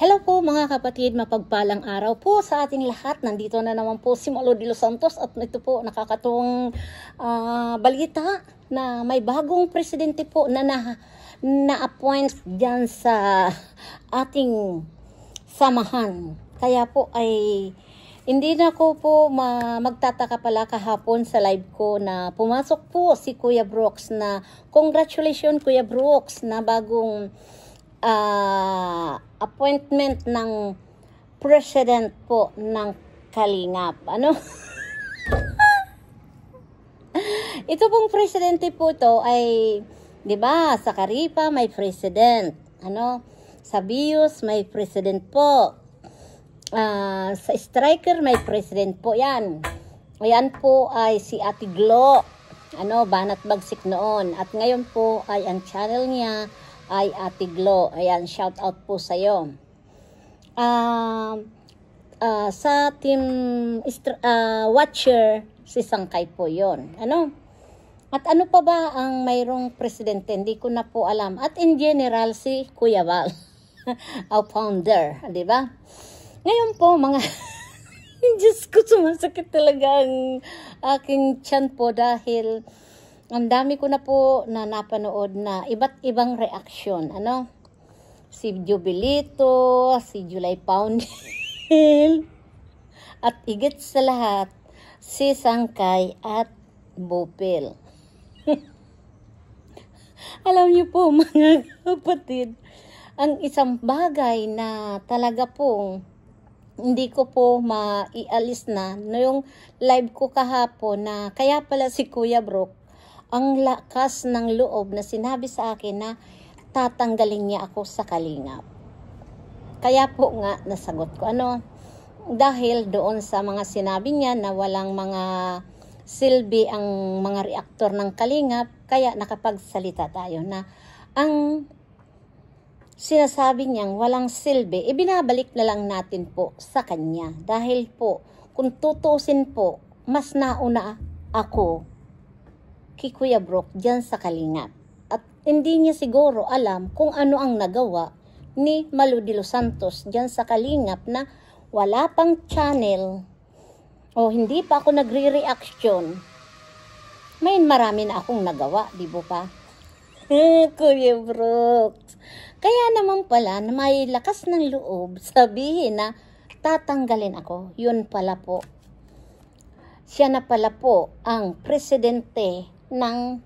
Hello po mga kapatid, mapagpalang araw po sa ating lahat. Nandito na naman po si Malo de los Santos at ito po nakakatuwang balita na may bagong presidente po na na-appoint dyan sa ating samahan. Kaya po ay hindi na ko po magtataka pala kahapon sa live ko na pumasok po si Kuya Brooks na congratulations Kuya Brooks na bagong appointment ng president po ng Kalingap. Ano? Ito pong presidente po ito ay, di ba, sa Caripa may president. Ano? Sa Bios may president po. Sa Striker may president po yan. Ayan po ay si Ate Glo. Ano, banat bagsik noon. At ngayon po ay ang channel niya ay Ate Glo. Ayan, shout out po sa'yo. Sa team watcher, si Sangkay po yon. Ano? At ano pa ba ang mayroong presidente? Hindi ko na po alam. At in general, si Kuya Val. Our founder. Di ba? Ngayon po, mga Diyos ko, sumasakit talaga ang aking tiyan po dahil ang dami ko na po na napanood na iba't ibang reaksyon. Ano? Si Jubilito, si July Poundel, at higit sa lahat, si Sangkay at Bupil. Alam niyo po mga kapatid, ang isang bagay na talaga pong hindi ko po maialis na yung live ko kahapon na kaya pala si Kuya Brooks ang lakas ng loob na sinabi sa akin na tatanggalin niya ako sa Kalingap. Kaya po nga nasagot ko. Ano? Dahil doon sa mga sinabi niya na walang mga silbi ang mga reaktor ng Kalingap, kaya nakapagsalita tayo na ang sinasabi niyang walang silbi, ibinabalik na lang natin po sa kanya. Dahil po, kung tutusin po, mas nauna ako kay Kuya Brooks dyan sa Kalingap. At hindi niya siguro alam kung ano ang nagawa ni Malo de los Santos dyan sa Kalingap na wala pang channel o hindi pa ako nagre-reaction. May marami na akong nagawa, di ba pa? Kuya Brooks. Kaya naman pala na may lakas ng loob sabihin na tatanggalin ako. Yun pala po. Siya na pala po ang presidente ng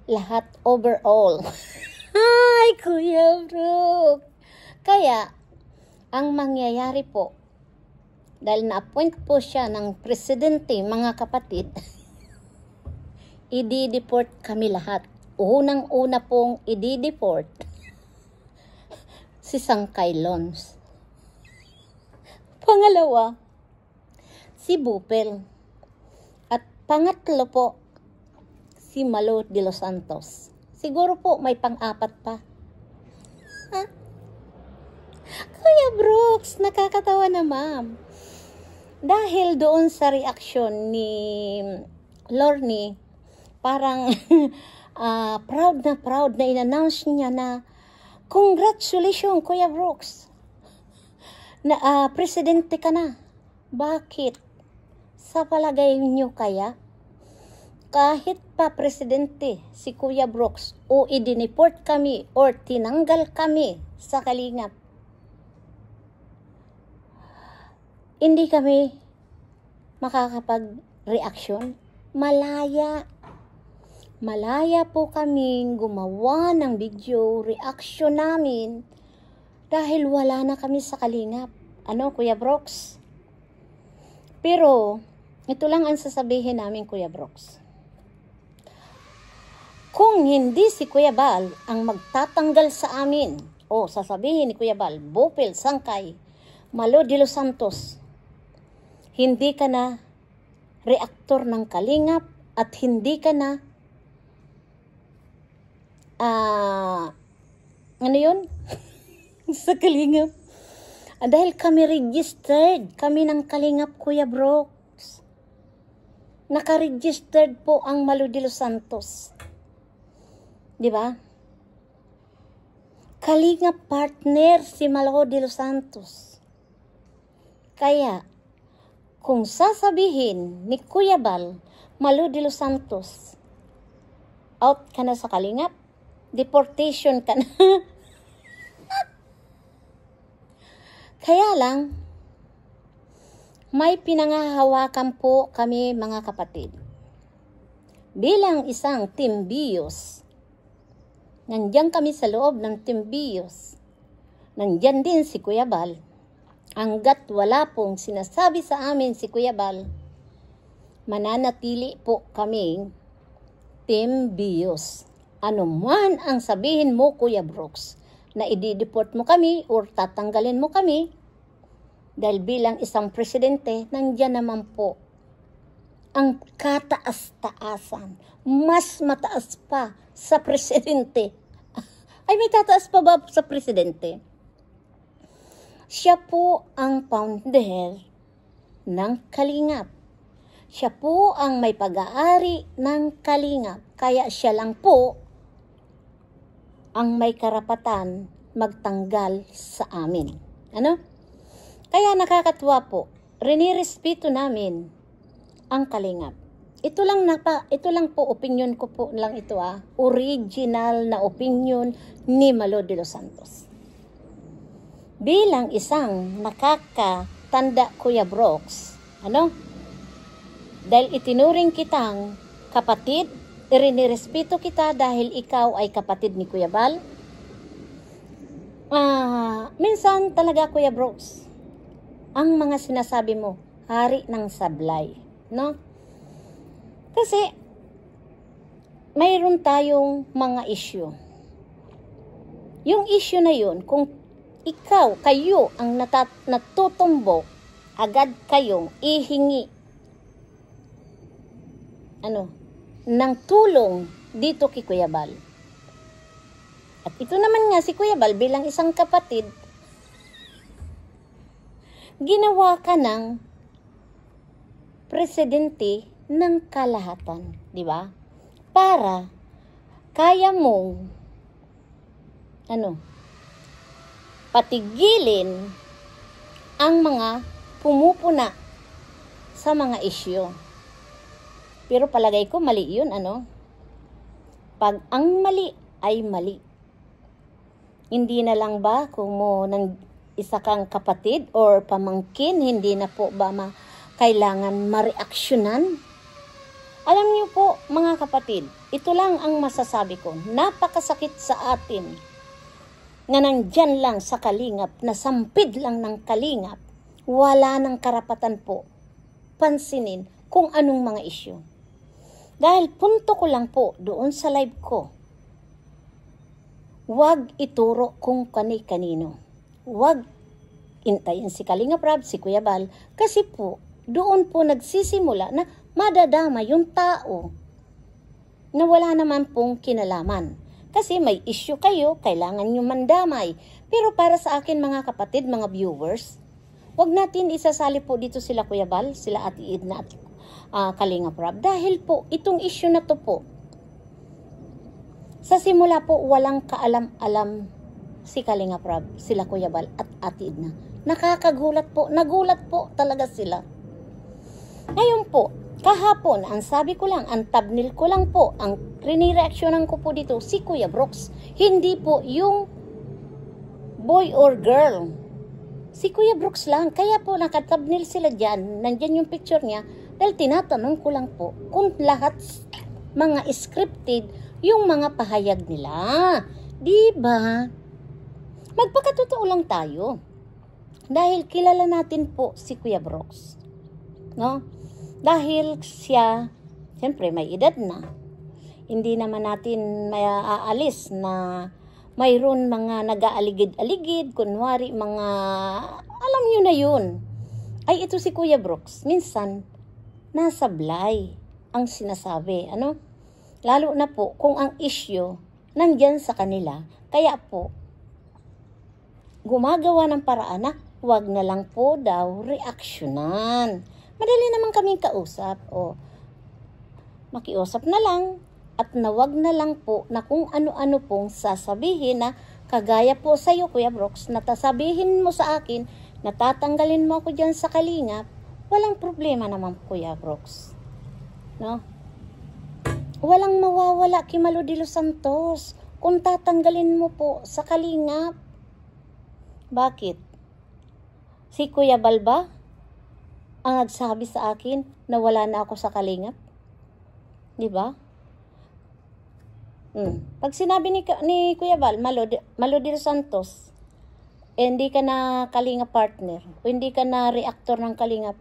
lahat overall. Ay, Kuya Brooks. Kaya, ang mangyayari po, dahil na-appoint po siya ng presidente, mga kapatid, i-deport kami lahat. Unang-una pong i-deport si Sangkay Lons. Pangalawa, si Bupil. At pangatlo po, si Malo de los Santos. Siguro po may pang-apat pa. Ha? Kuya Brooks, nakakatawa na ma'am. Dahil doon sa reaksyon ni Lorne, parang proud na in-announce niya na congratulations Kuya Brooks. Na presidente ka na. Bakit? Sa palagay niyo kaya? Kahit pa presidente si Kuya Brooks o i-deport kami or tinanggal kami sa Kalingap, hindi kami makakapag-reaction. Malaya po kaming gumawa ng video reaction namin dahil wala na kami sa Kalingap. Ano, Kuya Brooks? Pero ito lang ang sasabihin namin, Kuya Brooks. Kung hindi si Kuya Bal ang magtatanggal sa amin, o sasabihin ni Kuya Bal, Bupil, Sangkay, Malo de los Santos, hindi ka na reaktor ng Kalingap at hindi ka na ano yun? sa Kalingap. Dahil kami registered, kami ng Kalingap, Kuya Brooks. Naka-registered po ang Malo de los Santos. Di ba? Kalinga partner si Malo de los Santos. Kaya, kung sasabihin ni Kuya Bal, Malo de los Santos, out ka na sa Kalingap, deportation ka na. Kaya lang, may pinangahawakan po kami mga kapatid. Bilang isang Team Bios, nandiyan kami sa loob ng Team Bios. Nandiyan din si Kuya Bal. Hanggat wala pong sinasabi sa amin si Kuya Bal, mananatili po kaming Team Bios. Ano man ang sabihin mo, Kuya Brooks, na i-deport mo kami or tatanggalin mo kami, dahil bilang isang presidente, nandiyan naman po ang kataas-taasan. Mas mataas pa sa presidente. Ay, may tataas pa ba sa presidente? Siya po ang founder ng Kalingap. Siya po ang may pag-aari ng Kalingap. Kaya siya lang po ang may karapatan magtanggal sa amin. Ano? Kaya nakakatuwa po, rinirespeto namin ang Kalingap. Ito lang po opinion ko po lang ito original na opinion ni Malo de los Santos. Bilang isang nakakatanda, Kuya Brooks, dahil itinuring kitang kapatid, rinirespeto kita dahil ikaw ay kapatid ni Kuya Bal. Minsan talaga, Kuya Brooks, ang mga sinasabi mo, hari ng sablay, no? Kasi, mayroon tayong mga issue. Yung issue na yun, kung kayo ang natutumbok, agad kayong ihingi ng tulong dito kay Kuya Bal. At ito naman nga si Kuya Bal bilang isang kapatid, ginawa ka ng presidente ng kalahatan, di ba? Para kaya mong patigilin ang mga pumupuna sa mga isyu. Pero palagay ko mali yun, Pag ang mali ay mali. Hindi na lang ba kung isa kang kapatid or pamangkin, hindi na po ba kailangan mareaksyonan? Alam niyo po, mga kapatid, ito lang ang masasabi ko. Napakasakit sa atin na nandyan lang sa Kalingap, na sampid lang ng Kalingap, wala ng karapatan po pansinin kung anong mga isyu. Dahil punto ko lang po doon sa live ko, huwag ituro kung kani-kanino. Huwag intayin si Kalingap Rab, si Kuya Bal, kasi po, doon po nagsisimula na madadama yung tao na wala naman pong kinalaman. Kasi may issue kayo, kailangan nyo mandamay. Pero para sa akin mga kapatid, mga viewers, huwag natin isasali po dito sila Kuya Bal, sila Ate Edna at Kalingap Rab. Dahil po, itong issue na to po, sa simula po, walang kaalam-alam si Kalingap Rab, sila Kuya Bal at Ate Edna. Nakakagulat po, nagulat po talaga sila. Ngayon po, kahapon, ang sabi ko lang, ang thumbnail ko lang po, ang rinireaksyonan ko po dito, si Kuya Brooks. Hindi po yung boy or girl. Si Kuya Brooks lang. Kaya po, naka-thumbnail sila dyan. Nandyan yung picture niya. Dahil tinatanong ko lang po, kung lahat mga scripted, yung mga pahayag nila. Diba? Magpakatotoo lang tayo. Dahil kilala natin po si Kuya Brooks. No? Dahil siya, siyempre may edad na. Hindi naman natin may aalis na mayroon mga nag-aaligid-aligid, kunwari mga, alam nyo na yun. Ay ito si Kuya Brooks, minsan, nasablay ang sinasabi. Lalo na po kung ang issue nandyan sa kanila. Kaya po, gumagawa ng paraan na huwag na lang po daw reaksyonan. Madali naman kaming kausap. Makiusap na lang at nawag na lang po na kung ano-ano pong sasabihin na Kagaya po sa'yo, Kuya Brooks, natasabihin mo sa akin, natatanggalin mo ako dyan sa Kalingap, walang problema naman, Kuya Brooks. No? Walang mawawala kay Malo de los Santos kung tatanggalin mo po sa Kalingap. Bakit? Si Kuya Balba ang nagsabi sa akin na wala na ako sa Kalingap? Di ba? Pag sinabi ni Kuya Bal, Malo de los Santos, hindi ka na Kalingap partner, o hindi ka na reactor ng Kalingap,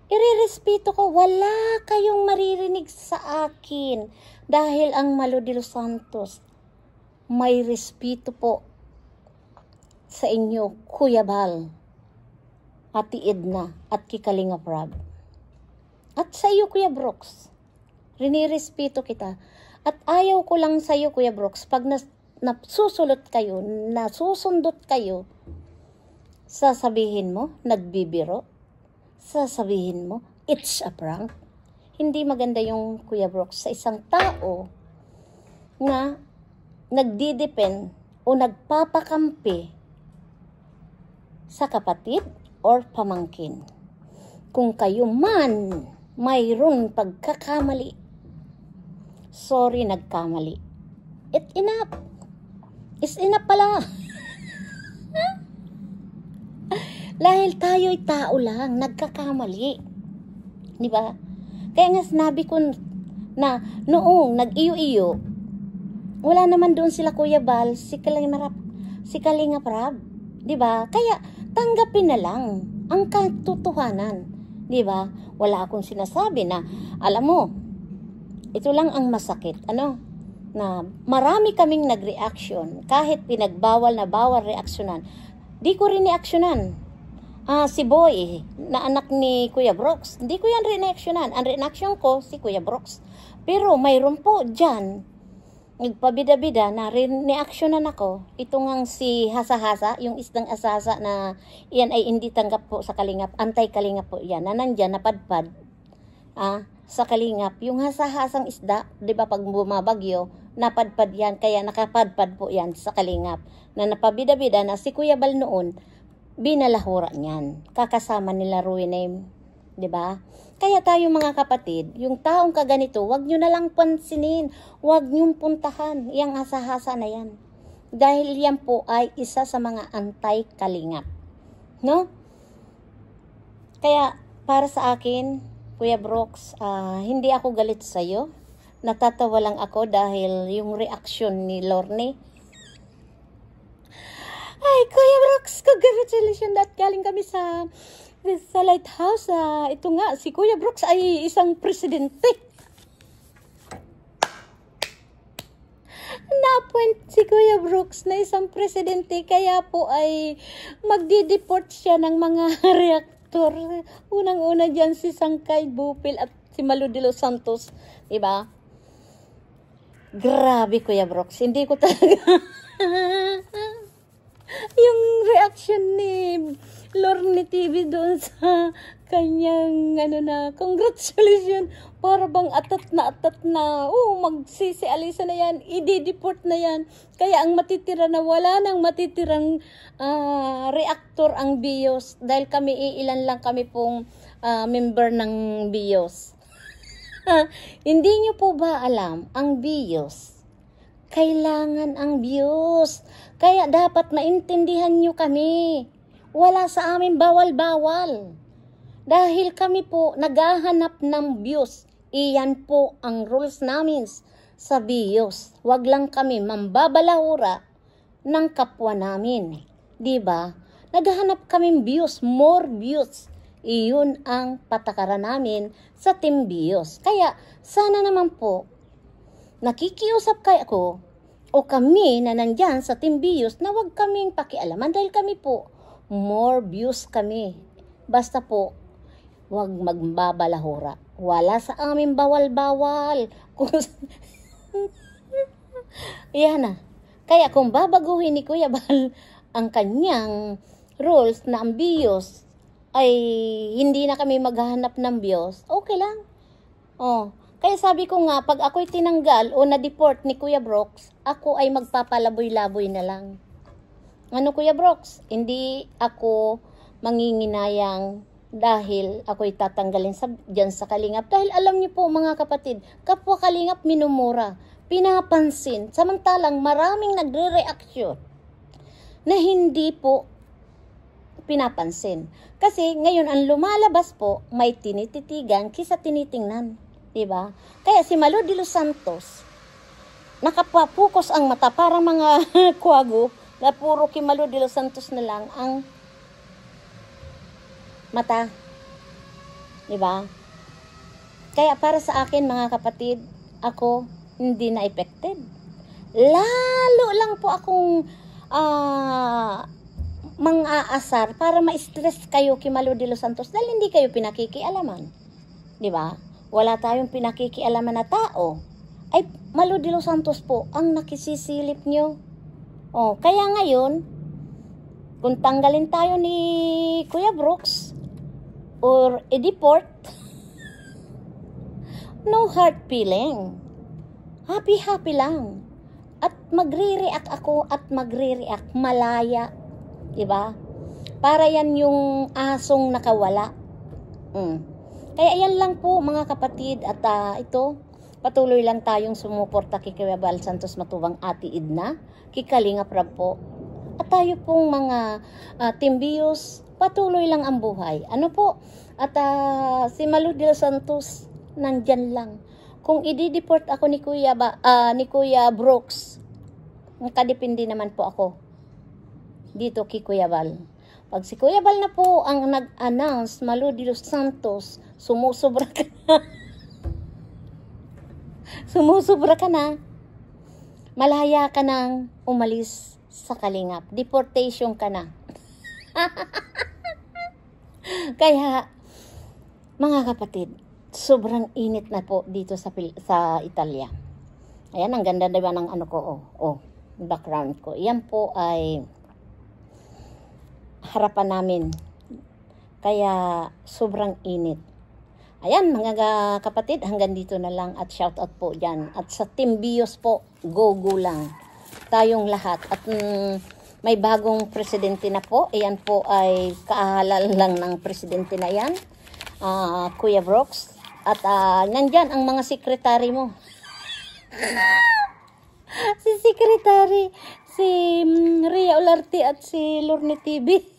irerespeto ko, wala kayong maririnig sa akin. Dahil ang Malo de los Santos, may respeto po sa inyo, Kuya Bal, Ate Edna, at kay Kalingap Rob. At sa iyo, Kuya Brooks, rinirespeto kita. At ayaw ko lang sa iyo, Kuya Brooks, pag nasusulot kayo, nasusundot kayo, sasabihin mo, nagbibiro, sasabihin mo, it's a prank. Hindi maganda yung, Kuya Brooks, sa isang tao na nagdidepend o nagpapakampi sa kapatid or pamangkin. Kung kayo man mayroon pagkakamali, sorry, nagkamali. It's enough. It's enough pala. Dahil tayo'y tao lang, nagkakamali. Di ba? Kaya nga sinabi ko na noong nag-iyo-iyo, wala naman doon sila Kuya Bal, si Kalingap Rob. Di ba? Kaya tanggapin na lang ang katotohanan. Di ba? Wala akong sinasabi na, alam mo, ito lang ang masakit, na marami kaming nag-reaction, kahit pinagbawal na bawal reaksyonan. Di ko rin reaksyonan. Si Boy, na anak ni Kuya Brooks, hindi ko yan reaksyonan. Ang reaksyon ko, si Kuya Brooks. Pero mayroon po dyan, nagpabida-bida na reaksyonan ako. Ito ngang si Hasa-Hasa, yung isdang asasa na yan ay hindi tanggap po sa Kalingap, anti-Kalingap po yan, na nandyan, napadpad. Sa Kalingap, yung hasa-hasang isda, di ba pag bumabagyo, napadpad yan, kaya nakapadpad po yan sa Kalingap. Na napabida-bida na si Kuya Bal noon, binalahura niyan. Kakasama nila Ruinem, di ba? Kaya tayo mga kapatid, yung taong kaganito, wag nyo na lang pansinin, wag nyo puntahan, yung hasa-hasa na yan. Dahil yan po ay isa sa mga anti-Kalingap. No? Kaya, para sa akin, Kuya Brooks, hindi ako galit sa'yo. Natatawa lang ako dahil yung reaksyon ni Lorne. Ay, Kuya Brooks, congratulations at galing kami sa lighthouse. Ito nga, si Kuya Brooks ay isang presidente. Na-appoint si Kuya Brooks na isang presidente, kaya po ay magdi-deport siya ng mga reaktor. Unang-una dyan si Sangkay Bupil at si Malo de los Santos, diba? Grabe, Kuya Brooks, hindi ko talaga yung reaction ni Lorne TV doon sa kanyang congratulations, para bang atat na, magsisialisa na yan, i-deport na yan. Kaya ang matitira na, wala nang matitirang reactor ang BIOS, dahil iilan lang kami pong member ng BIOS. Hindi nyo po ba alam, ang BIOS, kailangan ang BIOS, kaya dapat maintindihan nyo kami. Wala sa amin bawal-bawal. Dahil kami po naghahanap ng BIOS. Iyan po ang rules namin sa BIOS. Wag lang kami mambabalahura ng kapwa namin. Diba? Naghahanap kami BIOS, more BIOS. Iyon ang patakaran namin sa Team BIOS. Kaya sana naman po, nakikiusap kayo o kami na nandyan sa Team BIOS na wag kaming pakialaman dahil kami po, more views kami. Basta po, wag magbabalahura. Wala sa amin bawal-bawal. Yan na. Kaya kung babaguhin ni Kuya Bal ang kanyang rules na ang BIOS ay hindi na kami maghahanap ng BIOS, okay lang. Kaya sabi ko nga, pag ako'y tinanggal o na-deport ni Kuya Brooks, ako ay magpapalaboy-laboy na lang. Ano Kuya Brooks, hindi ako manginginayang dahil ako'y tatanggalin dyan sa Kalingap. Dahil alam niyo po mga kapatid, kapwa Kalingap minumura, pinapansin, samantalang maraming nagre-reaksyon na hindi po pinapansin. Kasi ngayon ang lumalabas po, may tinititigan kisa tinitingnan. Diba? Kaya si Malu de los Santos, nakapapokus ang mata, parang mga kwago, na puro kay Malu de los Santos na lang ang mata. Diba? Kaya para sa akin mga kapatid, ako hindi na affected. Lalo lang po akong mang-aasar para ma-stress kayo kay Malu de los Santos dahil hindi kayo pinakikialaman. Diba? Wala tayong pinakikialaman na tao. Ay, Malu de los Santos po ang nakisisilip nyo. Oh, kaya ngayon, kung tanggalin tayo ni Kuya Brooks or i-deport, no hard feeling. Happy lang. At magre-react ako at magre-react malaya. Diba? Para yan yung asong nakawala. Kaya yan lang po mga kapatid at ito, patuloy lang tayong sumuporta kay Kuya Bal Santos Matubang, Ate Edna, kay Kalingap Rab po. At tayo pong mga Team Bios, patuloy lang ang buhay. Ano po? At si Malu de los Santos, nandyan lang. Kung i-deport ako ni Kuya Brooks, nakadepende naman po ako dito kay Kuya Bal. Pag si Kuya Bal na po ang nag-announce, Malu de los Santos, sumusubra ka na. Sumusubra ka na. Malaya ka nang umalis sa Kalingap. Deportation ka na. Kaya, mga kapatid, sobrang init na po dito sa Italia. Ayan, ang ganda diba ng ano ko, background ko. Yan po ay harapan namin. Kaya, sobrang init. Ayan, mga kapatid, hanggang dito na lang at shout out po dyan. At sa Team Bios po, go lang. Tayong lahat. At may bagong presidente na po. Ayan po ay kaahalal lang ng presidente na yan. Kuya Brooks. At nandyan ang mga sekretary mo. Si sekretary, si Ria Olarte at si Lorne TV.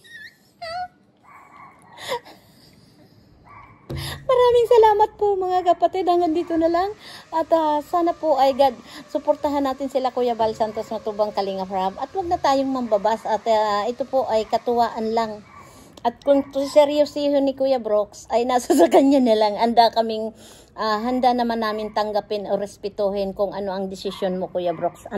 Maraming salamat po mga kapatid. Hanggang dito na lang. At sana po ay suportahan natin sila Kuya Bal Santos Matubang, Kalingap Rab. At huwag na tayong mambabas. At ito po ay katuwaan lang. At kung seryosiho ni Kuya Brooks ay nasa sa kanya na lang. Handa naman namin tanggapin o respetuhin kung ano ang desisyon mo Kuya Brooks.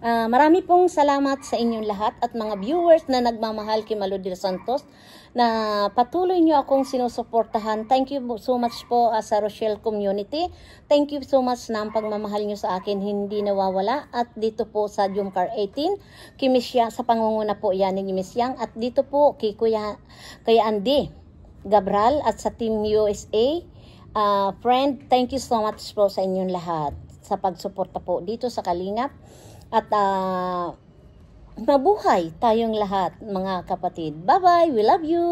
Marami pong salamat sa inyong lahat at mga viewers na nagmamahal kay Malu de los Santos na patuloy nyo akong sinusuportahan. Thank you so much po sa Rochelle community. Thank you so much na ang pagmamahal nyo sa akin hindi nawawala. At dito po sa Jumcar 18, kay Miss Yang, sa pangunguna po yan ni Miss Yang. At dito po kay Kuya Andy Gabral at sa Team USA. Friend, thank you so much po sa inyong lahat sa pagsuporta po dito sa Kalingap. At mabuhay tayong lahat mga kapatid. Bye-bye. We love you.